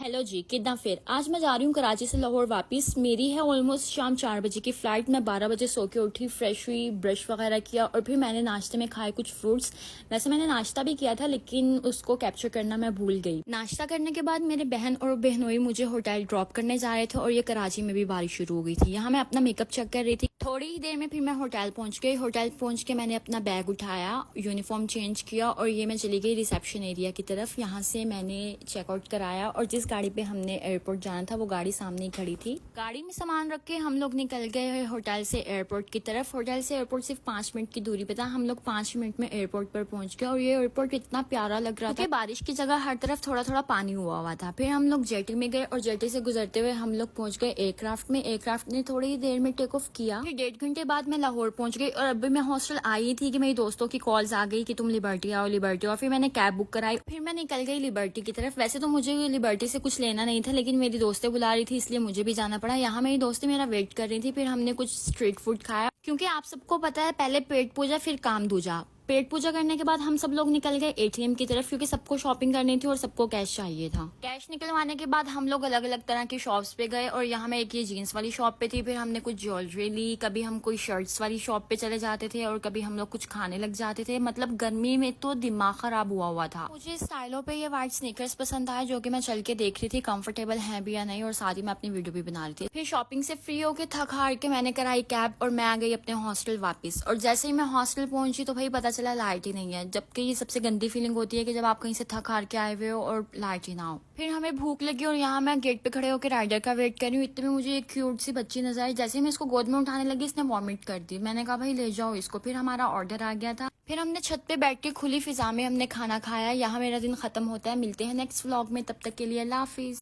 Hello जी, कितना फिर आज मैं जा रही हूँ कराची से लाहौर वापस। मेरी है ऑलमोस्ट शाम 4 बजे की फ्लाइट। मैं 12 बजे सो के उठी, फ्रेश हुई, ब्रश वगैरह किया और फिर मैंने नाश्ते में खाए कुछ फ्रूट्स। वैसे मैंने नाश्ता भी किया था लेकिन उसको कैप्चर करना मैं भूल गई। नाश्ता करने के बाद मेरे बहन और बहनोई मुझे होटल ड्रॉप करने जा रहे थे और ये कराची में भी बारिश शुरू हो गई थी। यहाँ मैं अपना मेकअप चेक कर रही थी। थोड़ी ही देर में फिर मैं होटल पहुंच गई। होटल पहुंच के मैंने अपना बैग उठाया, यूनिफॉर्म चेंज किया और ये मैं चली गई रिसेप्शन एरिया की तरफ। यहाँ से मैंने चेकआउट कराया और जिस गाड़ी पे हमने एयरपोर्ट जाना था वो गाड़ी सामने ही खड़ी थी। गाड़ी में सामान रख के हम लोग निकल गए होटल से एयरपोर्ट की तरफ। होटल से एयरपोर्ट सिर्फ 5 मिनट की दूरी पे था। हम लोग 5 मिनट में एयरपोर्ट पर पहुंच गए और ये एयरपोर्ट इतना प्यारा लग रहा था। बारिश की जगह हर तरफ थोड़ा थोड़ा पानी हुआ था। फिर हम लोग जेटी में गए और जेटी से गुजरते हुए हम लोग पहुंच गए एयरक्राफ्ट में। एयरक्राफ्ट ने थोड़ी ही देर में टेक ऑफ किया। फिर 1.5 घंटे बाद मैं लाहौर पहुंच गई और अभी मैं हॉस्टल आई थी कि मेरी दोस्तों की कॉल्स आ गई कि तुम लिबर्टी आओ, लिबर्टी आओ। फिर मैंने कैब बुक कराई, फिर मैं निकल गई लिबर्टी की तरफ। वैसे तो मुझे लिबर्टी से कुछ लेना नहीं था लेकिन मेरी दोस्तें बुला रही थी इसलिए मुझे भी जाना पड़ा। यहाँ मेरी दोस्तें मेरा वेट कर रही थी। फिर हमने कुछ स्ट्रीट फूड खाया क्योंकि आप सबको पता है पहले पेट पूजा फिर काम दूजा। पेट पूजा करने के बाद हम सब लोग निकल गए एटीएम की तरफ क्योंकि सबको शॉपिंग करनी थी और सबको कैश चाहिए था। कैश निकलवाने के बाद हम लोग अलग अलग तरह की शॉप्स पे गए और यहाँ मैं एक ये जीन्स वाली शॉप पे थी। फिर हमने कुछ ज्वेलरी ली, कभी हम कोई शर्ट्स वाली शॉप पे चले जाते थे और कभी हम लोग कुछ खाने लग जाते थे। मतलब गर्मी में तो दिमाग खराब हुआ था। मुझे स्टाइलों पे ये व्हाइट स्नीकर्स पसंद आए जो कि मैं चल के देख रही थी कंफर्टेबल है भी या नहीं और साथ ही मैं अपनी वीडियो भी बना रही थी। फिर शॉपिंग से फ्री होके थक हार के मैंने कराई कैब और मैं आ गई अपने हॉस्टल वापस। और जैसे ही मैं हॉस्टल पहुंची तो भाई पता चला लाइट ही नहीं है। जबकि ये सबसे गंदी फीलिंग होती है कि जब आप कहीं से थक हार के आए हुए हो और लाइट ही ना हो। फिर हमें भूख लगी और यहाँ मैं गेट पे खड़े होकर राइडर का वेट कर रही हूँ। इतने में मुझे एक क्यूट सी बच्ची नजर आई। जैसे ही मैं इसको गोद में उठाने लगी इसने वॉमिट कर दी। मैंने कहा भाई ले जाओ इसको। फिर हमारा ऑर्डर आ गया था। फिर हमने छत पे बैठ के खुली फिजा में हमने खाना खाया। यहाँ मेरा दिन खत्म होता है। मिलते हैं नेक्स्ट व्लॉग में, तब तक के लिए अल्लाह हाफिज।